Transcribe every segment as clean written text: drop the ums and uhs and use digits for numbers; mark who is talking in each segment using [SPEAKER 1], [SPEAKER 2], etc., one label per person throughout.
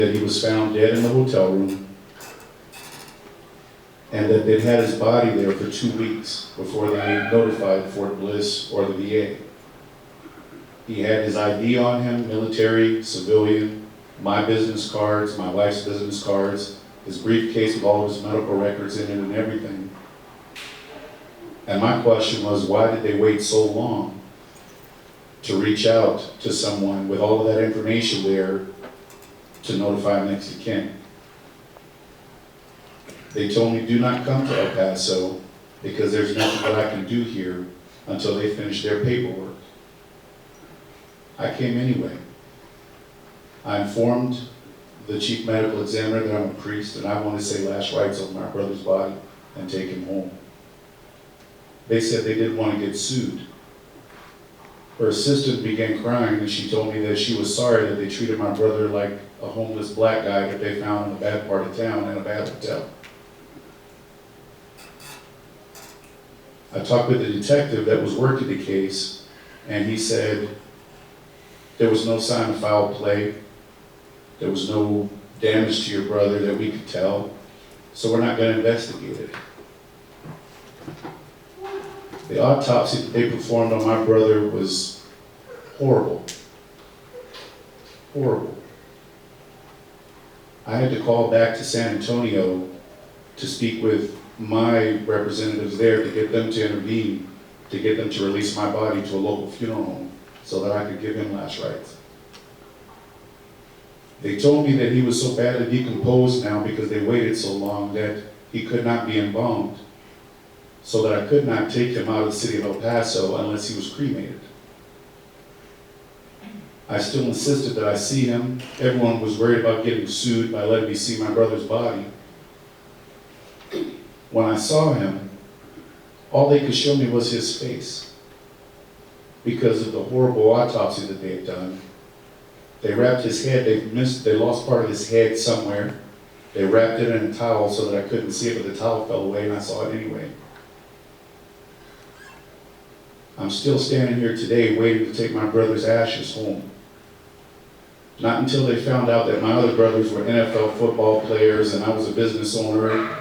[SPEAKER 1] that he was found dead in the hotel room, and that they'd had his body there for 2 weeks before they notified Fort Bliss or the VA. He had his ID on him, military, civilian, my business cards, my wife's business cards, his briefcase with all of his medical records in it and everything. And my question was, why did they wait so long to reach out to someone with all of that information there to notify next of kin? They told me, do not come to El Paso because there's nothing that I can do here until they finish their paperwork. I came anyway. I informed the chief medical examiner that I'm a priest and I want to say last rites on my brother's body and take him home. They said they didn't want to get sued. Her assistant began crying and she told me that she was sorry that they treated my brother like a homeless black guy that they found in a bad part of town in a bad hotel. I talked with the detective that was working the case, and he said there was no sign of foul play, there was no damage to your brother that we could tell, so we're not going to investigate it. The autopsy that they performed on my brother was horrible. Horrible. I had to call back to San Antonio to speak with my representatives there to get them to intervene, to get them to release my body to a local funeral home so that I could give him last rites. They told me that he was so badly decomposed now because they waited so long that he could not be embalmed, so that I could not take him out of the city of El Paso unless he was cremated. I still insisted that I see him. Everyone was worried about getting sued by letting me see my brother's body. When I saw him, all they could show me was his face because of the horrible autopsy that they had done. They wrapped his head, they lost part of his head somewhere. They wrapped it in a towel so that I couldn't see it, but the towel fell away and I saw it anyway. I'm still standing here today waiting to take my brother's ashes home. Not until they found out that my other brothers were NFL football players and I was a business owner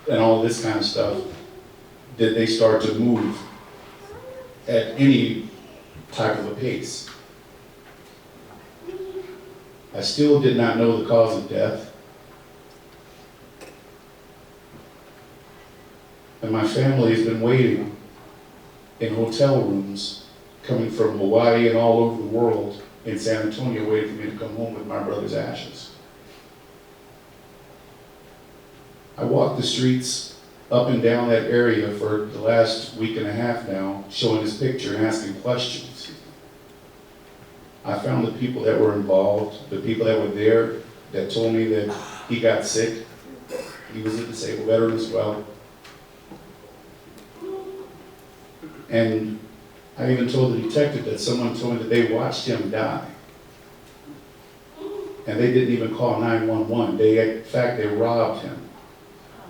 [SPEAKER 1] and all this kind of stuff did they start to move at any type of a pace. I still did not know the cause of death. And my family has been waiting in hotel rooms coming from Hawaii and all over the world in San Antonio waiting for me to come home with my brother's ashes. I walked the streets up and down that area for the last week and a half now, showing his picture and asking questions. I found the people that were involved, the people that were there that told me that he got sick. He was a disabled veteran as well. And I even told the detective that someone told me that they watched him die. And they didn't even call 911. In fact, they robbed him.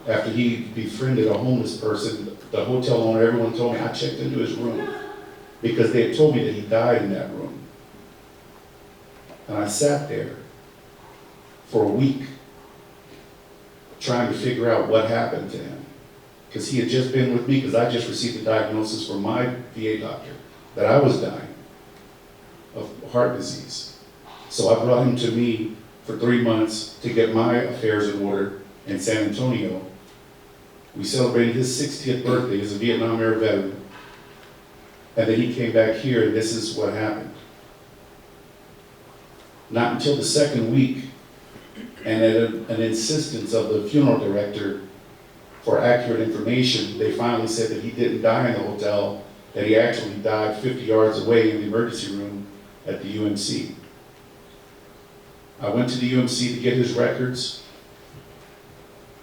[SPEAKER 1] After he befriended a homeless person, the hotel owner, everyone told me, I checked into his room because they had told me that he died in that room. And I sat there for a week trying to figure out what happened to him. Because he had just been with me, because I just received a diagnosis from my VA doctor that I was dying of heart disease. So I brought him to me for 3 months to get my affairs in order in San Antonio. We celebrated his 60th birthday as a Vietnam era veteran. And then he came back here, and this is what happened. Not until the second week, and at an insistence of the funeral director for accurate information, they finally said that he didn't die in the hotel, that he actually died 50 yards away in the emergency room at the UMC. I went to the UMC to get his records,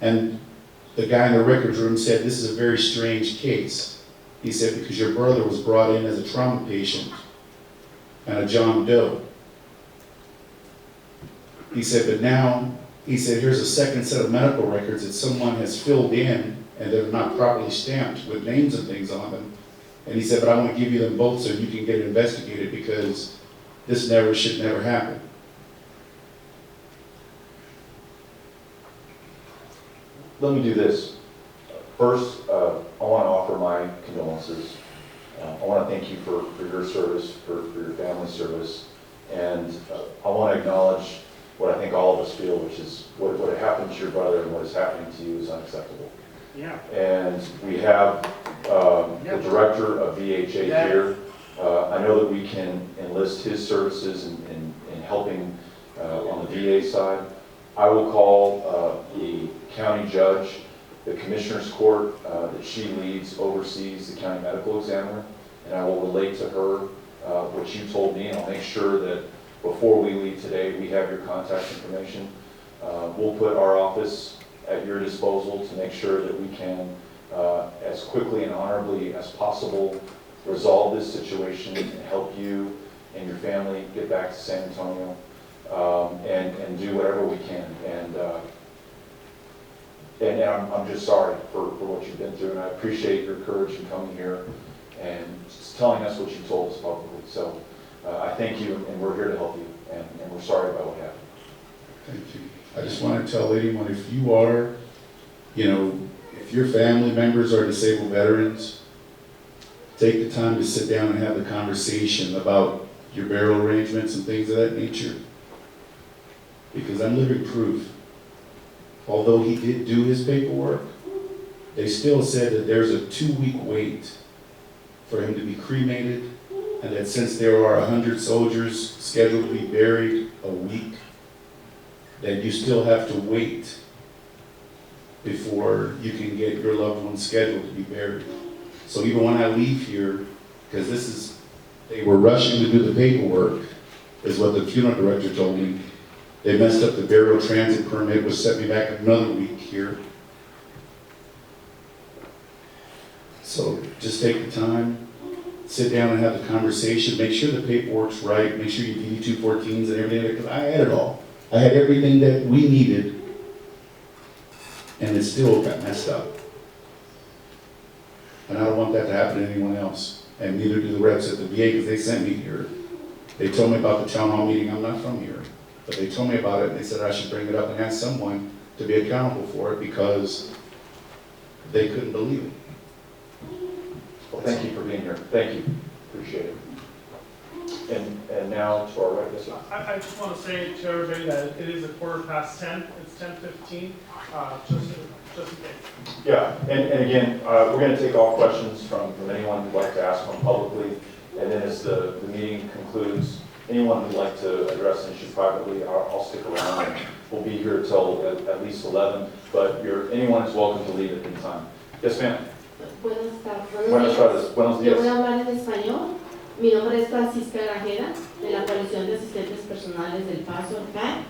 [SPEAKER 1] and the guy in the records room said, this is a very strange case. He said, because your brother was brought in as a trauma patient and a John Doe. He said, but now, he said, here's a second set of medical records that someone has filled in and they're not properly stamped with names and things on them. And he said, but I want to give you them both so you can get investigated because this should never happen.
[SPEAKER 2] let me do this. First, I want to offer my condolences. I want to thank you for your service, for your family's service, and I want to acknowledge what I think all of us feel, which is what happened to your brother and what is happening to you is unacceptable.
[SPEAKER 3] Yeah.
[SPEAKER 2] And we have the director of VHA here. I know that we can enlist his services in helping on the VA side. I will call the county judge, the commissioner's court that she leads, oversees the county medical examiner, and I will relate to her what you told me, and I'll make sure that before we leave today, we have your contact information. We'll put our office at your disposal to make sure that we can, as quickly and honorably as possible, resolve this situation and help you and your family get back to San Antonio, and do whatever we can. And I'm just sorry for what you've been through, and I appreciate your courage in coming here and just telling us what you told us publicly. So I thank you, and we're here to help you, and we're sorry about what happened.
[SPEAKER 1] Thank you. I just want to tell anyone, if you are, if your family members are disabled veterans, take the time to sit down and have the conversation about your burial arrangements and things of that nature. Because I'm living proof. Although he did do his paperwork, they still said that there's a 2-week wait for him to be cremated, and that since there are 100 soldiers scheduled to be buried a week, that you still have to wait before you can get your loved one scheduled to be buried. So even when I leave here, because they were rushing to do the paperwork, is what the funeral director told me. They messed up the burial transit permit, which set me back another week here. So just take the time, sit down and have the conversation, make sure the paperwork's right, make sure your DD-214s and everything, because I had it all. I had everything that we needed, and it still got messed up. And I don't want that to happen to anyone else, and neither do the reps at the VA, because they sent me here. They told me about the town hall meeting. I'm not from here, but they told me about it, and they said I should bring it up and ask someone to be accountable for it, because they couldn't believe it.
[SPEAKER 2] Well, thank you for being here. Thank you. Appreciate it. And now to our right, yes, sir.
[SPEAKER 3] I just want to say to everybody that it is 10:15. It's 10:15, just in case.
[SPEAKER 2] Yeah, and again, we're going to take all questions from anyone who'd like to ask one publicly, and then as the meeting concludes, anyone who'd like to address an issue privately, I'll stick around, and we'll be here till at least 11, but anyone is welcome to leave at any time. Yes, ma'am.
[SPEAKER 4] Buenas tardes.
[SPEAKER 2] Buenos
[SPEAKER 4] Yo
[SPEAKER 2] días.
[SPEAKER 4] voy a hablar en español. Mi nombre es Francisca Grajera, de la Coalición de Asistentes Personales del Paso, CAT,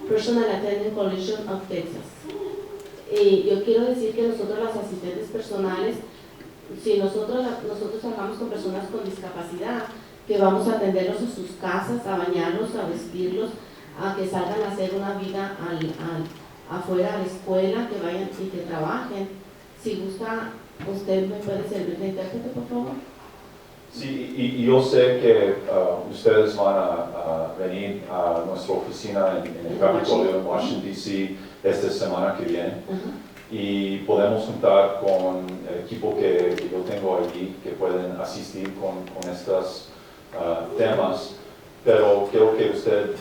[SPEAKER 4] Personal Attendant Coalition of Texas. Y yo quiero decir que nosotros, las asistentes personales, si nosotros trabajamos con personas con discapacidad, que vamos a atenderlos a sus casas, a bañarlos, a vestirlos, a que salgan a hacer una vida afuera a la escuela, que vayan y que trabajen. Si gusta, usted me puede servir de intérprete, por favor.
[SPEAKER 2] Sí, y yo sé que ustedes van a venir a nuestra oficina en el Capitolio en Washington, D.C. esta semana que viene. Y podemos contar con el equipo que yo tengo allí que pueden asistir con estos temas, pero creo que usted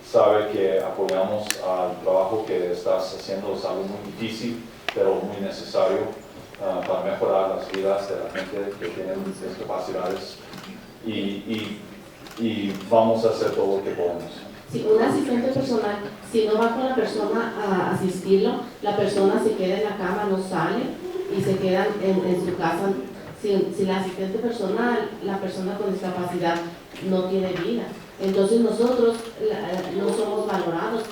[SPEAKER 2] sabe que apoyamos al trabajo que estás haciendo. Es algo muy difícil, pero muy necesario para mejorar las vidas de la gente que tiene discapacidades, y vamos a hacer todo lo que podemos.
[SPEAKER 4] Si un asistente personal, si no va con la persona a asistirlo, la persona se queda en la cama, no sale y se queda en su casa. Si la asistente personal, la persona con discapacidad, no tiene vida. Entonces nosotros no somos valorados,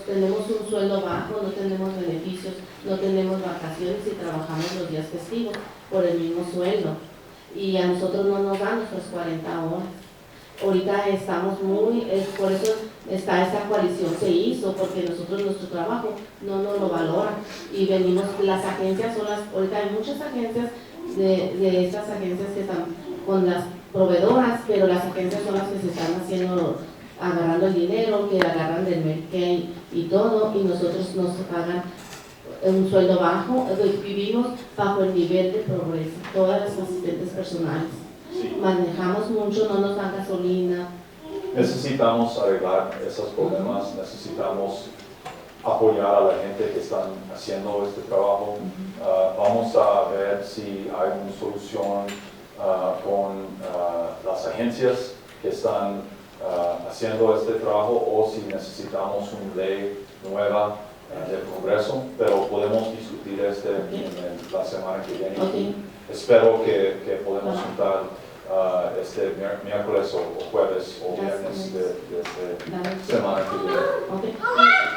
[SPEAKER 4] tenemos un sueldo bajo, no tenemos beneficios, no tenemos vacaciones y trabajamos los días festivos por el mismo sueldo. Y a nosotros no nos dan nuestras 40 horas. Ahorita estamos por eso esta coalición se hizo, porque nosotros nuestro trabajo no nos lo valoran. Y venimos, las agencias ahorita hay muchas agencias de estas agencias que están con las proveedoras, pero las agencias son las que se están agarrando el dinero, que agarran del Medicaid y todo, y nosotros nos pagan un sueldo bajo, vivimos bajo el nivel de pobreza, todas las asistentes personales.
[SPEAKER 2] Sí.
[SPEAKER 4] Manejamos mucho, no nos dan gasolina.
[SPEAKER 2] Necesitamos arreglar esos problemas, necesitamos apoyar a la gente que están haciendo este trabajo. Vamos a ver si hay una solución con las agencias que están haciendo este trabajo o si necesitamos una ley nueva del Congreso, pero podemos discutir en la semana que viene.
[SPEAKER 4] Okay.
[SPEAKER 2] Espero que podamos juntar este miércoles o jueves o viernes de esta semana que viene.
[SPEAKER 4] Okay.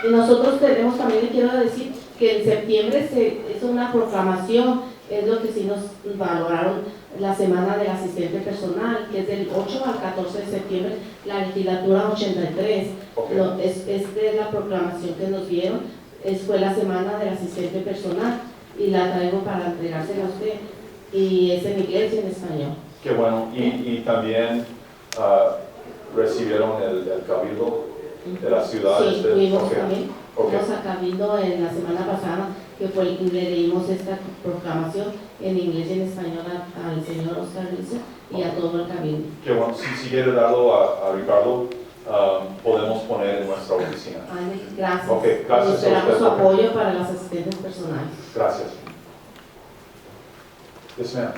[SPEAKER 4] Y nosotros tenemos, también le quiero decir que en septiembre se hizo una proclamación, es lo que sí nos valoraron, la semana del asistente personal, que es del 8 al 14 de septiembre, la legislatura 83.
[SPEAKER 2] Okay.
[SPEAKER 4] Es de la proclamación que nos dieron, fue la semana del asistente personal y la traigo para entregársela a usted, y es en inglés y en español.
[SPEAKER 2] Qué bueno. Y también recibieron el cabildo de la ciudad.
[SPEAKER 4] Sí, fuimos
[SPEAKER 2] Okay.
[SPEAKER 4] también.
[SPEAKER 2] Okay.
[SPEAKER 4] Fuimos a Cabildo en la semana pasada, que fue le leímos esta proclamación en inglés y en español al señor Oscar Rizzo y a todo el Cabildo.
[SPEAKER 2] Qué bueno. Si quiere darlo a Ricardo, podemos poner en nuestra oficina.
[SPEAKER 4] Ay, gracias.
[SPEAKER 2] Ok, gracias a
[SPEAKER 4] Esperamos
[SPEAKER 2] usted.
[SPEAKER 4] su apoyo para las asistentes personales.
[SPEAKER 2] Gracias. Yes, ma'am.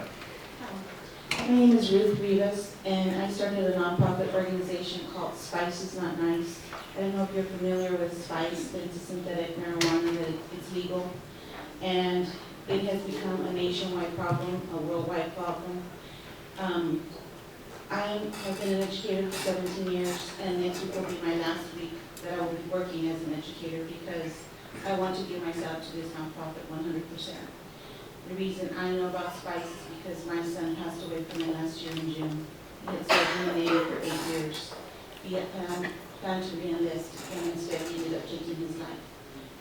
[SPEAKER 5] My name is Ruth Rivas, and I started a nonprofit organization called Spice is Not Nice. I don't know if you're familiar with spice, but it's a synthetic marijuana, that it's legal. And it has become a nationwide problem, a worldwide problem. I have been an educator for 17 years, and next week will be my last week that I will be working as an educator because I want to give myself to this nonprofit 100%. The reason I know about spice is because my son passed away from it last year in June. He had served in the Navy for 8 years. He had planned to re-enlist, and instead he ended up taking his life.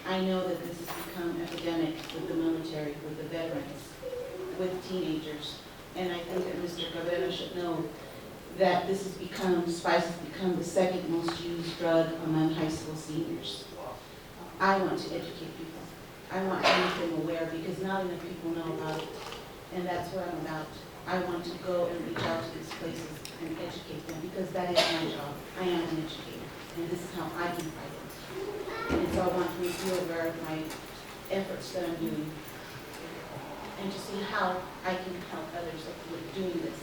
[SPEAKER 5] I know that this has become epidemic with the military, with the veterans, with teenagers. And I think that Mr. Cabrera should know that this has become, spice has become the second most used drug among high school seniors. I want to educate people. I want to make them aware because not enough people know about it. And that's what I'm about. I want to go and reach out to these places and educate them because that is my job. I am an educator, and this is how I can fight it. And so I want to make you aware of my efforts that I'm doing and to see how I can help others with doing this.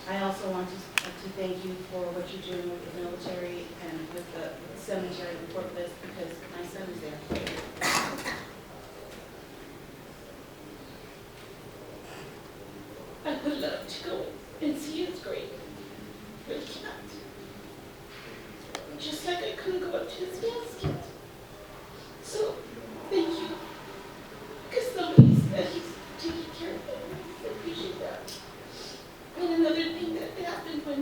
[SPEAKER 5] I also want to thank you for what you're doing with the military and with the cemetery in Fort Bliss because my son is there. I would love to go and see his grave, but I can't. Just like I couldn't go up to his casket. So, thank you. Because somebody said he's taking care of him. I appreciate that. And another thing that happened when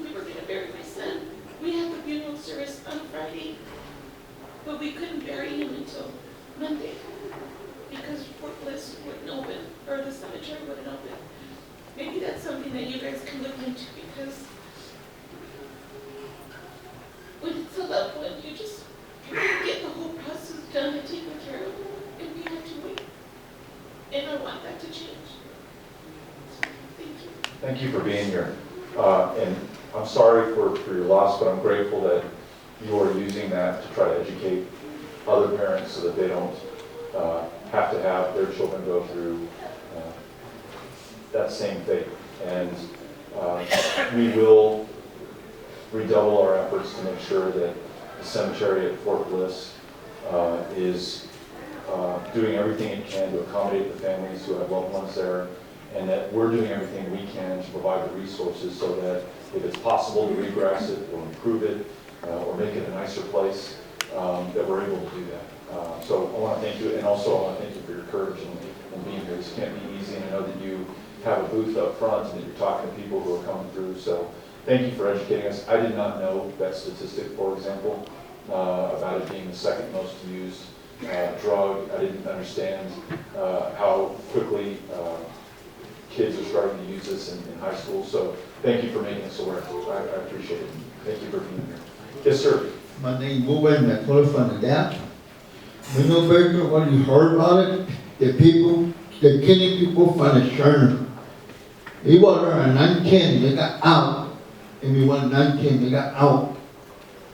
[SPEAKER 5] we were going to bury my son, we had the funeral service on Friday, but we couldn't bury him until Monday because Fort Bliss wouldn't open, or the cemetery wouldn't open. Maybe that's something that you guys can look into because when it's a loved one, you get the whole process done and taken care of, and we have to wait. And I want that to change. Thank you.
[SPEAKER 2] Thank you for being here. And I'm sorry for your loss, but I'm grateful that you are using that to try to educate other parents so that they don't have to have their children go through that same fate. And we will redouble our efforts to make sure that the cemetery at Fort Bliss is doing everything it can to accommodate the families who have loved ones there, and that we're doing everything we can to provide the resources so that if it's possible to regrass it or improve it or make it a nicer place, that we're able to do that. So I want to thank you, and also I want to thank you for your courage in being here. This can't be easy, and I know that you have a booth up front and that you're talking to people who are coming through. So thank you for educating us. I did not know that statistic, for example, about it being the second most used drug. I didn't understand how quickly kids are starting to use this in high school. So thank you for making us aware. I appreciate it. Thank you for being here. Yes, sir.
[SPEAKER 6] my name Ruben, and I call from the dam. We know very well what you heard about it, the killing people from the Sherman. He was there 19, they got out, and we went 19, they got out.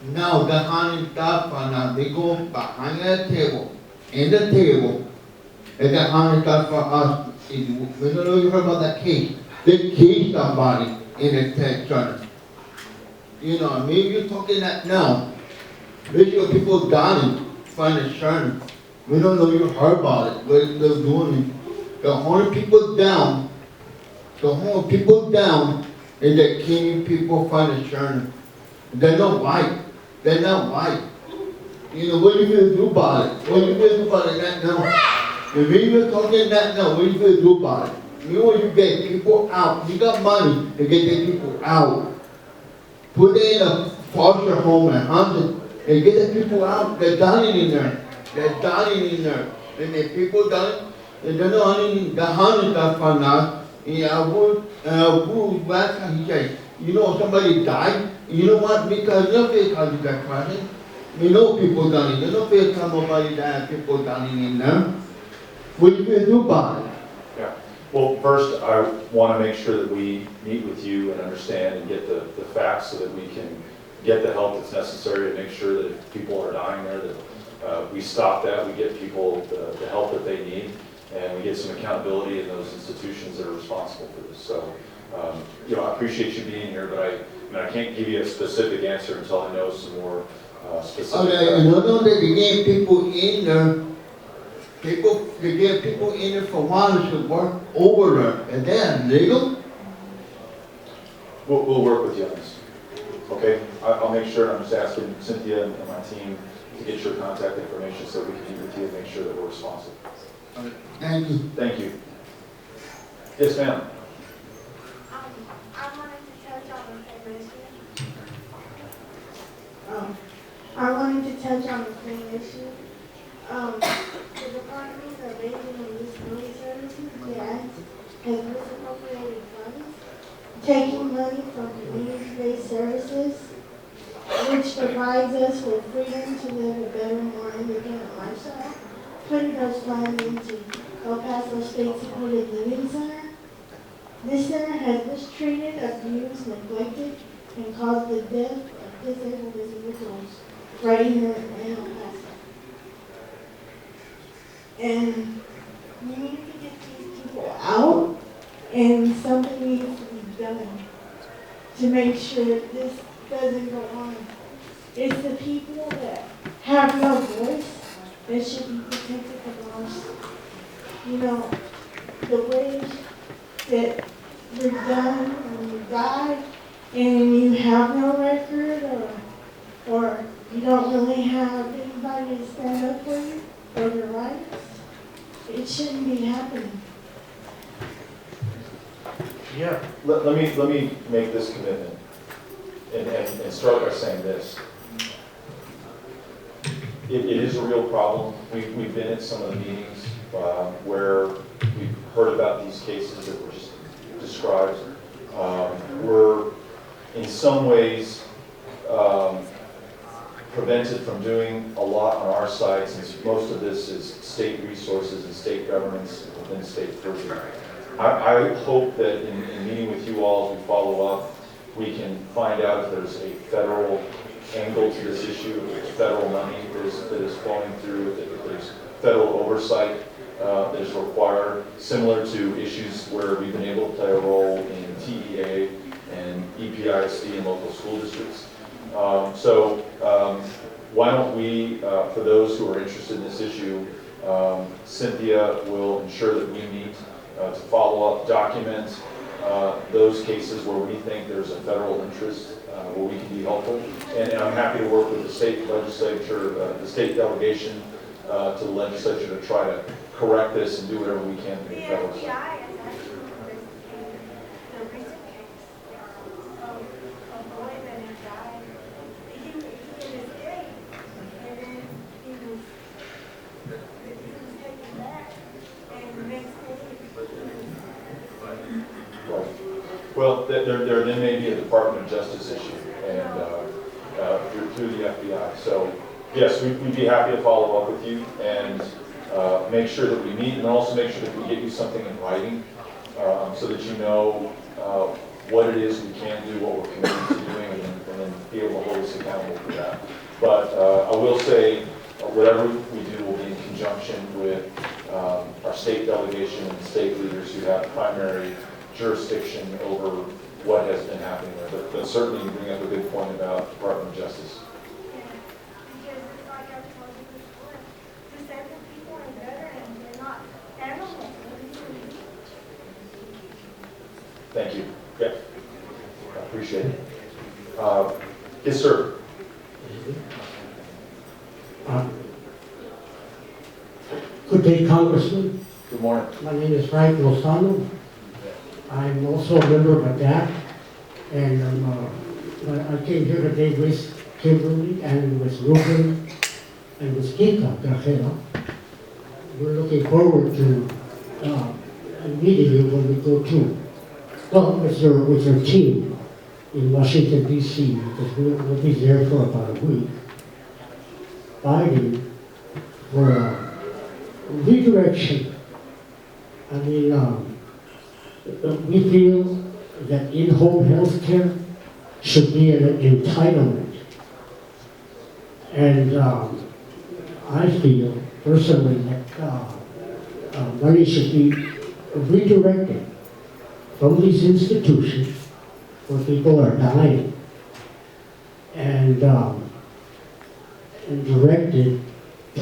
[SPEAKER 6] Now the honey staff found out, they go behind that table, in the table, they got honey staff for us. We don't know if you heard about that case. They killed somebody in the tech center. You know, maybe you're talking that now. Maybe your people dying from the center. We don't know if you heard about it, what they're doing. The only people down, and they're killing people from the center. They're not white. They're not white. You know, what are you going to do about it? What are you going to do about it that now? If you're talking that now, what are you going to do about it? You know, you get people out. You got money to get the people out. Put them in a foster home and hunt and get the people out. They're dying in there. They're dying in there. And the people dying, and they're not hunting, the hunting stuff from now. And I would back and he said, you know, somebody died. You know what? Because nobody can do that question. You know people dying. You know nobody died, people dying in there. What are you going to do about it?
[SPEAKER 2] Yeah. Well, first, I want to make sure that we meet with you and understand and get the facts so that we can get the help that's necessary to make sure that if people are dying there, that we stop that, we get people the help that they need, and we get some accountability in those institutions that are responsible for this. So, you know, I appreciate you being here, but I can't give you a specific answer until I know some more specific.
[SPEAKER 6] Okay, you know that they get people in there. They get people in there for one to work over there. Is that legal?
[SPEAKER 2] We'll work with you on this. Okay, I'll make sure. I'm just asking Cynthia and my team to get your contact information so we can meet with you and make sure that we're responsive.
[SPEAKER 6] Okay, thank you.
[SPEAKER 2] Thank you. Yes, ma'am.
[SPEAKER 7] I wanted to touch on the same issue. I wanted to touch on the same issue. The Department of Aging and Disability Services, DAS, has misappropriated funds, taking money from community-based services, which provides us with freedom to live a better, more independent lifestyle, putting those funds into El Paso State Supported Living Center. This center has mistreated, abused, neglected, and caused the death of disabled individuals right here in El Paso. And we need to get these people out, and something needs to be done to make sure this doesn't go on. It's the people that have no voice that should be protected the most. You know, the way that you're done when you die and you have no record or you don't really have anybody to stand up for you or your rights, it shouldn't be happening.
[SPEAKER 2] Yeah. Let me make this commitment and start by saying this. It is a real problem. We've been at some of the meetings where we've heard about these cases that were just described. We're in some ways prevented from doing a lot on our side since most of this is state resources and state governments within state purview. I hope that in meeting with you all as we follow up, we can find out if there's a federal angle to this issue, if there's federal money that is flowing through, if there's federal oversight that is required, similar to issues where we've been able to play a role in TEA and EPISD and local school districts. Why don't we, for those who are interested in this issue, Cynthia will ensure that we meet to follow up, document those cases where we think there's a federal interest, where we can be helpful. And I'm happy to work with the state legislature, the state delegation to the legislature to try to correct this and do whatever we can to
[SPEAKER 7] The
[SPEAKER 2] get federal
[SPEAKER 7] FBI
[SPEAKER 2] side.
[SPEAKER 7] has actually investigated the recent case of a boy that had died. He escaped, and then he was taken back, and the next day
[SPEAKER 2] Right. Well, there may be a Department of Justice issue, and if you're through the FBI. So yes, we'd be happy to follow up with you and make sure that we meet, and also make sure that we get you something in writing so that you know what it is we can do, what we're committed to doing, and then be able to hold us accountable for that. But I will say, whatever we do will be in conjunction with our state delegation and state leaders who have primary jurisdiction over what has been happening there. But certainly you bring up a good point about Department of Justice.
[SPEAKER 8] Because it's like I told you before, disabled people are better and they're not animals.
[SPEAKER 2] Thank you. Yeah, I appreciate it. Yes, sir.
[SPEAKER 9] Good day, Congressman.
[SPEAKER 2] Good morning.
[SPEAKER 9] My name is Frank Lozano. I'm also a member of ADAPT, and I came here today with Kimberly and with Ruben and with Kika Grajera. We're looking forward to meeting you when we go to, with your team in Washington, D.C., because we'll be there for about a week, fighting for redirection. I mean, we feel that in-home health care should be an entitlement. And I feel personally that money should be redirected from these institutions where people are dying and directed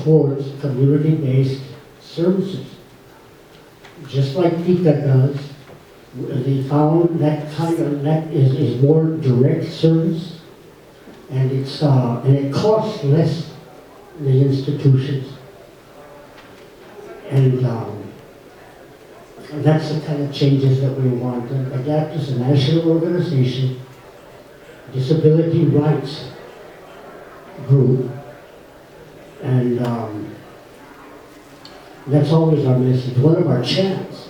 [SPEAKER 9] towards community-based services. Just like Kika does, they found that that is more direct service, and it costs less the institutions, and that's the kind of changes that we want. ADAPT is a national organization, disability rights group, and that's always our message. One of our chants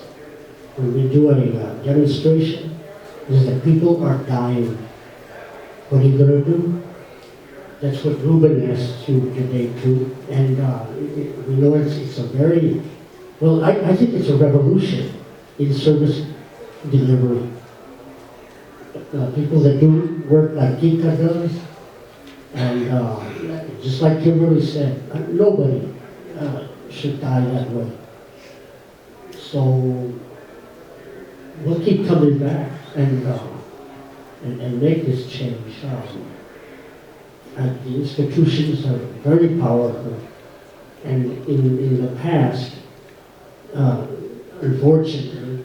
[SPEAKER 9] when we do a demonstration is that people are dying. What are you going to do? That's what Ruben asked you today too. And we know it's a very, well, I think it's a revolution in service delivery. People that do work like Kika does, and just like Kimberly said, nobody should die that way. So we'll keep coming back and make this change. The institutions are very powerful, and in the past, unfortunately,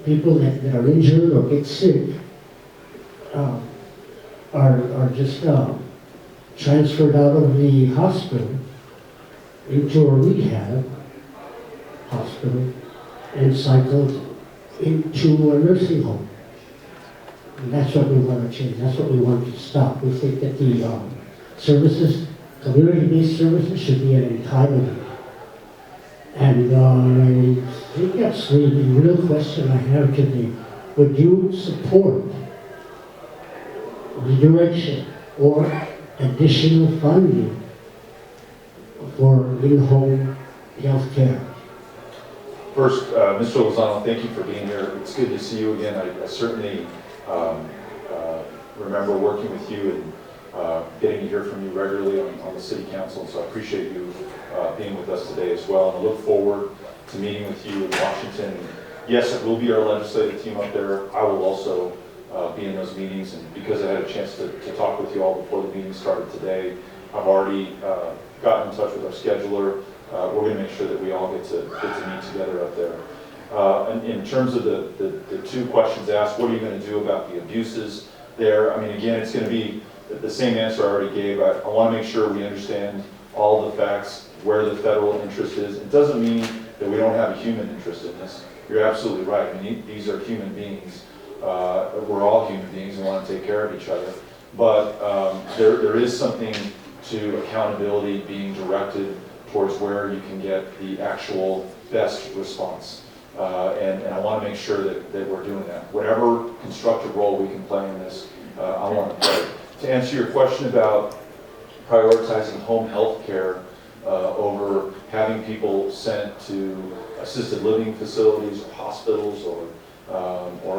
[SPEAKER 9] people that are injured or get sick are just transferred out of the hospital into a rehab hospital and cycled into a nursing home. And that's what we want to change. That's what we want to stop. We think that the services, community-based services, should be an entitlement. And I think that's the real question I have today. Would you support redirection or additional funding for in-home health care?
[SPEAKER 2] First, Mr. Lozano, thank you for being here. It's good to see you again. I certainly remember working with you and getting to hear from you regularly on the city council, so I appreciate you being with us today as well. And I look forward to meeting with you in Washington. Yes, it will be our legislative team up there. I will also be in those meetings, and because I had a chance to talk with you all before the meeting started today, I've already gotten in touch with our scheduler. We're going to make sure that we all get to meet together up there. And in terms of the two questions asked, what are you going to do about the abuses there? I mean, again, it's going to be the same answer I already gave. I want to make sure we understand all the facts, where the federal interest is. It doesn't mean that we don't have a human interest in this. You're absolutely right. I mean, these are human beings. We're all human beings and want to take care of each other. But there is something to accountability being directed towards where you can get the actual best response. And I want to make sure that we're doing that. Whatever constructive role we can play in this, I want to play. To answer your question about prioritizing home health care over having people sent to assisted living facilities or hospitals or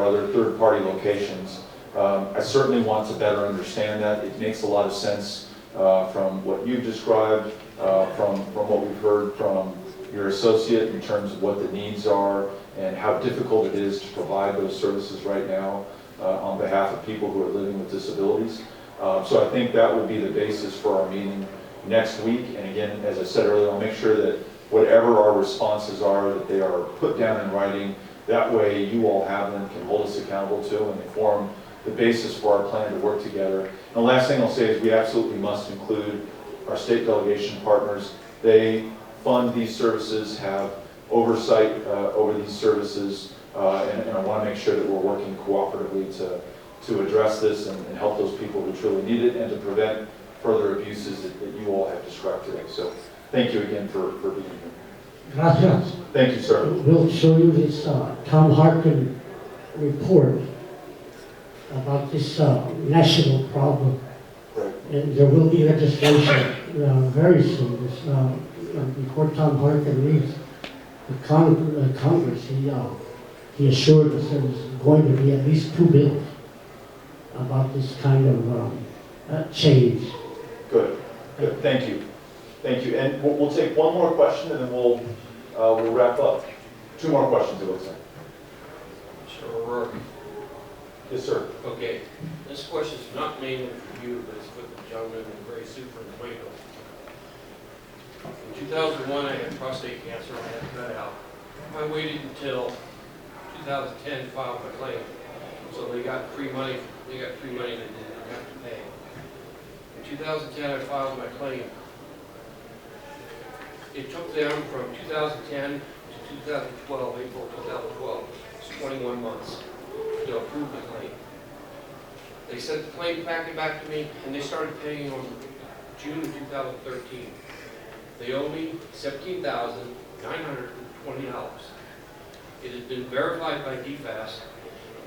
[SPEAKER 2] other third-party locations, I certainly want to better understand that. It makes a lot of sense from what you've described, from what we've heard from your associate in terms of what the needs are and how difficult it is to provide those services right now on behalf of people who are living with disabilities. So I think that will be the basis for our meeting next week. And again, as I said earlier, I'll make sure that whatever our responses are, that they are put down in writing. That way you all have them, can hold us accountable to, and form the basis for our plan to work together. And the last thing I'll say is we absolutely must include our state delegation partners. They fund these services, have oversight over these services, and I want to make sure that we're working cooperatively to address this and help those people who truly need it and to prevent further abuses that you all have described today. So thank you again for being here.
[SPEAKER 9] Gracias.
[SPEAKER 2] Thank you, sir.
[SPEAKER 9] We'll show you this Tom Harkin report about this national problem.
[SPEAKER 2] Right.
[SPEAKER 9] And there will be legislation very soon. Before Tom Harkin leaves the Congress, he assured us there was going to be at least 2 bills about this kind of change.
[SPEAKER 2] Good. Good. Thank you. Thank you. And we'll take one more question and then we'll wrap up. 2 more questions, it looks like.
[SPEAKER 10] Mr. O'Rourke.
[SPEAKER 2] Yes, sir.
[SPEAKER 10] Okay. This question's not mainly for you, but it's for the gentleman in the gray suit from Waco. In 2001, I had prostate cancer. I had to cut out. I waited until 2010 to file my claim. So they got free money. They got free money that they didn't have to pay. In 2010, I filed my claim. It took them from 2010 to 2012, April 2012. It's 21 months to approve the claim. They sent the claim packet back to me, and they started paying on June of 2013. They owe me $17,920. It has been verified by DFAS.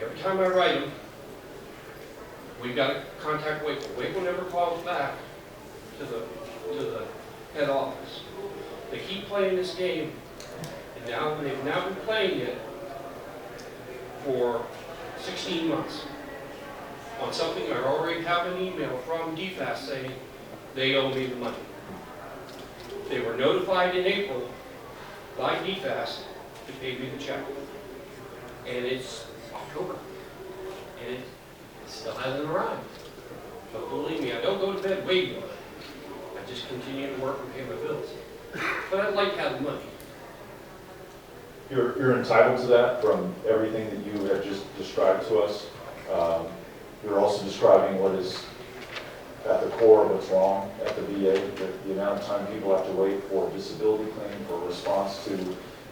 [SPEAKER 10] Every time I write them, we've got to contact Waco. Waco never calls back to the head office. They keep playing this game, and now they've now been playing it for 16 months on something I already have an email from DFAS saying they owe me the money. They were notified in April by DFAS to pay me the check. And it's October. And it still hasn't arrived. But believe me, I don't go to bed waiting on it. I just continue to work and pay my bills. But I'd like to have the money.
[SPEAKER 2] You're entitled to that from everything that you have just described to us. You're also describing what is at the core of what's wrong at the VA, the amount of time people have to wait for a disability claim, for a response to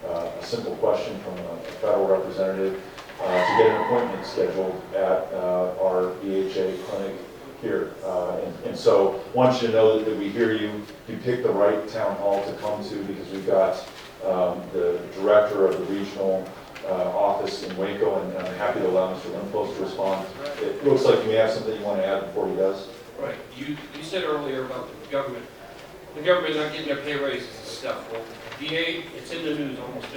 [SPEAKER 2] a simple question from a federal representative, to get an appointment scheduled at our VHA clinic here. And so I want you to know that we hear you. You picked the right town hall to come to because we've got the director of the regional office in Waco, and I'm happy to allow Mr. Limpos to respond. It looks like you may have something you want to add before he does.
[SPEAKER 10] Right. You said earlier about the government not getting their pay raises and stuff. Well, VA, it's in the news almost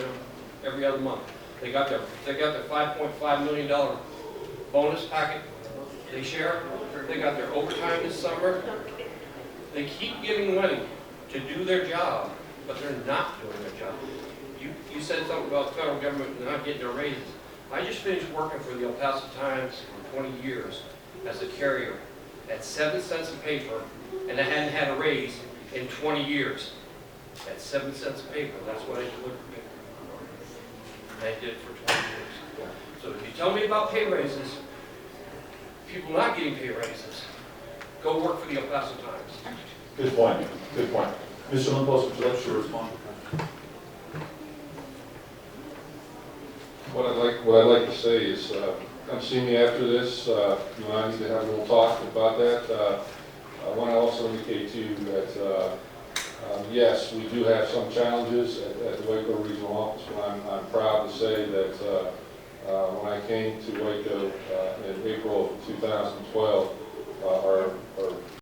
[SPEAKER 10] every other month. They got their $5.5 million bonus packet they share. They got their overtime this summer. They keep giving money to do their job, but they're not doing their job. You said something about the federal government not getting their raises. I just finished working for the El Paso Times for 20 years as a carrier at 7 cents a paper, and I hadn't had a raise in 20 years. At 7 cents a paper, that's what I delivered. And I did it for 20 years. So if you tell me about pay raises, people not getting pay raises, go work for the El Paso Times.
[SPEAKER 2] Good point. Good point. Mr. Limpos, would you like to respond?
[SPEAKER 11] What I'd like to say is, come see me after this. You and I need to have a little talk about that. I want to also indicate to you that, yes, we do have some challenges at the Waco Regional Office, but I'm proud to say that when I came to Waco in April of 2012, our